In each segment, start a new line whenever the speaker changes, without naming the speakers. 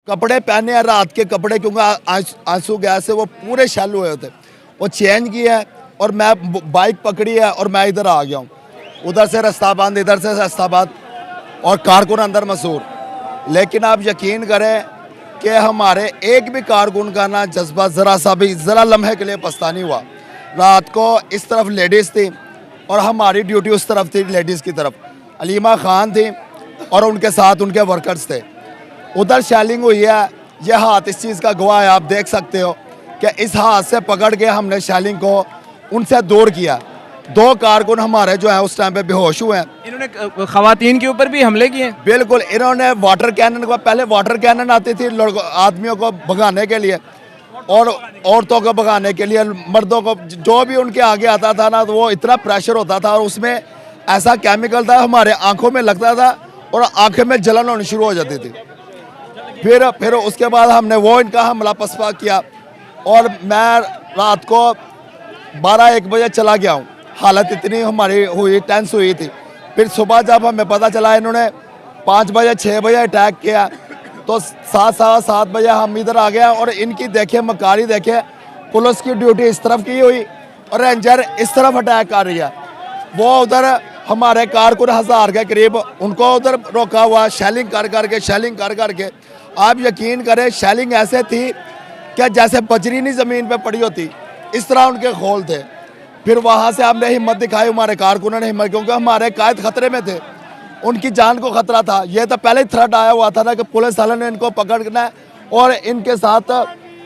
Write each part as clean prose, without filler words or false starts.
कपड़े पहने हैं रात के कपड़े, क्योंकि आंसू गैस से वो पूरे शैल हुए थे। वो चेंज किया है और मैं बाइक पकड़ी है और मैं इधर आ गया हूँ। उधर से रास्ता बंद, इधर से रास्ता बंद और कारकुन अंदर मसूर। लेकिन आप यकीन करें कि हमारे एक भी कारकुन का ना जज्बा ज़रा सा भी, ज़रा लम्हे के लिए पछता नहीं हुआ। रात को इस तरफ लेडीज़ थी और हमारी ड्यूटी उस तरफ थी, लेडीज़ की तरफ। अलीमा खान थी और उनके साथ उनके वर्कर्स थे। उधर शैलिंग हुई है, ये हाथ इस चीज़ का गवाह है। आप देख सकते हो कि इस हाथ से पकड़ के हमने शैलिंग को उनसे दूर किया। 2 कारकुन हमारे जो है उस टाइम पे बेहोश हुए हैं।
इन्होंने खवातीन के ऊपर भी हमले किए।
बिल्कुल, इन्होंने वाटर कैनन को, पहले वाटर कैनन आती थी आदमियों को भगाने के लिए और औरतों को भगाने के लिए, मर्दों को, जो भी उनके आगे आता था ना, तो वो इतना प्रेशर होता था और उसमें ऐसा केमिकल था, हमारे आंखों में लगता था और आंखें में जलन होनी शुरू हो जाती थी। फिर उसके बाद हमने वो इनका हमला पसपा किया और मैं रात को 12-1 बजे चला गया हूँ। हालत इतनी हमारी हुई, टेंस हुई थी। फिर सुबह जब हमें पता चला इन्होंने 5 बजे 6 बजे अटैक किया, तो 7-7 बजे हम इधर आ गए और इनकी देखे मकारी देखे, पुलिस की ड्यूटी इस तरफ की हुई और रेंजर इस तरफ अटैक कर रही है। वो उधर हमारे कारकुन 1000 के करीब, उनको उधर रोका हुआ, शैलिंग कर करके। आप यकीन करें, शैलिंग ऐसे थी कि जैसे बजरी नहीं ज़मीन पे पड़ी होती, इस तरह उनके खोल थे। फिर वहाँ से हमने हिम्मत दिखाई, हमारे कारकुनों ने हिम्मत, क्योंकि हमारे कायद खतरे में थे, उनकी जान को खतरा था। ये तो पहले ही थ्रेट आया हुआ था ना कि पुलिस वालों ने इनको पकड़ना है और इनके साथ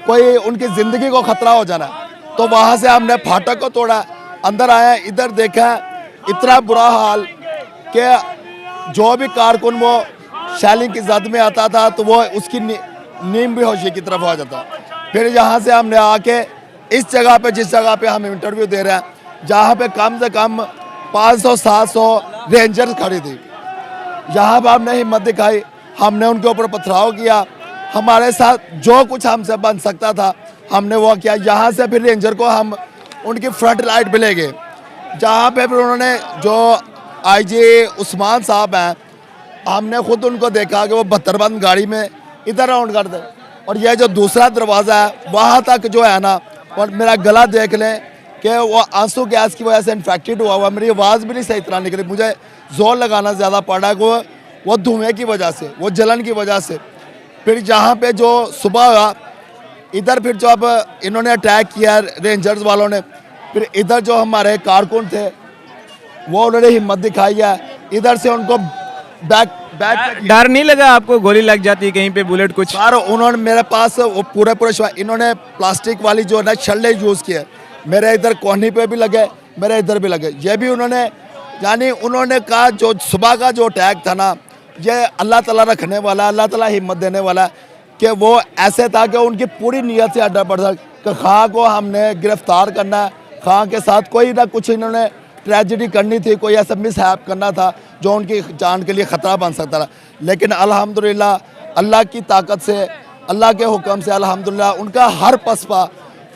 कोई उनकी ज़िंदगी को खतरा हो जाना। तो वहाँ से हमने फाटक को तोड़ा, अंदर आए, इधर देखा, इतना बुरा हाल कि जो भी कारकुन वो शैलिंग की जद में आता था तो वो उसकी नीम बेहोशी की तरफ आ जाता। फिर यहाँ से हमने आके इस जगह पे, जिस जगह पे हम इंटरव्यू दे रहे हैं, जहाँ पे कम से कम 500-700 रेंजर्स खड़ी थी, यहाँ पर हमने हिम्मत दिखाई, हमने उनके ऊपर पथराव किया। हमारे साथ जो कुछ हमसे बन सकता था हमने वो किया। यहाँ से फिर रेंजर को हम उनकी फ्रंट लाइट पे ले गए, जहाँ पे फिर उन्होंने, जो आईजी उस्मान साहब हैं, हमने खुद उनको देखा कि वो 72 बंद गाड़ी में इधर राउंड कर दे। और ये जो दूसरा दरवाज़ा है वहाँ तक जो है ना, और मेरा गला देख लें कि वो आंसू गैस की वजह से इन्फेक्टेड हुआ। मेरी आवाज़ भी नहीं सही तरह निकली, मुझे जोर लगाना ज़्यादा पड़ा वो धुएँ की वजह से, वो जलन की वजह से। फिर जहाँ पे जो सुबह हुआ, इधर फिर जो अब इन्होंने अटैक किया रेंजर्स वालों ने, फिर इधर जो हमारे कारकुन थे वो उन्होंने हिम्मत दिखाई है, इधर से उनको बैक
डर नहीं लगा आपको, गोली लग जाती कहीं पे, बुलेट कुछ?
सर, उन्होंने मेरे पास वो पूरे इन्होंने प्लास्टिक वाली जो है छल्ले यूज़ किए, मेरे इधर कोहनी पे भी लगे, मेरे इधर भी लगे। ये भी उन्होंने, यानी उन्होंने कहा जो सुबह का जो अटैक था ना, ये अल्लाह ताला रखने वाला, अल्लाह ताला हिम्मत देने वाला, कि वो ऐसे था कि उनकी पूरी नीयत से अड्डा पड़ था कि खां को हमने गिरफ्तार करना है, खां के साथ कोई ना कुछ इन्होंने ट्रेजिडी करनी थी, कोई ऐसा मिसहैप करना था जो उनकी जान के लिए ख़तरा बन सकता था। लेकिन अल्हम्दुलिल्लाह अल्लाह की ताकत से, अल्लाह के हुक्म से अल्हम्दुलिल्लाह उनका हर पसपा,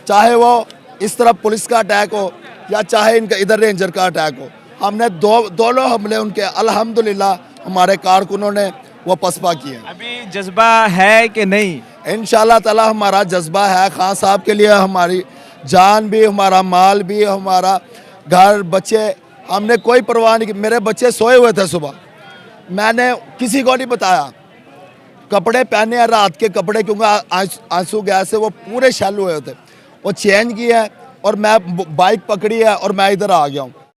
चाहे वो इस तरफ पुलिस का अटैक हो या चाहे इनका इधर रेंजर का अटैक हो, हमने दोनों हमले उनके अल्हम्दुलिल्लाह हमारे कारकुनों ने वो पसपा किए।
अभी जज्बा है कि नहीं?
इंशाल्लाह ताला हमारा जज्बा है। खान साहब के लिए हमारी जान भी, हमारा माल भी, हमारा घर, बच्चे, हमने कोई परवाह नहीं की। मेरे बच्चे सोए हुए थे सुबह, मैंने किसी को नहीं बताया। कपड़े पहने हैं रात के कपड़े, क्योंकि आंसू गैस से वो पूरे शैल हुए थे। वो चेंज किया है और मैं बाइक पकड़ी है और मैं इधर आ गया हूँ।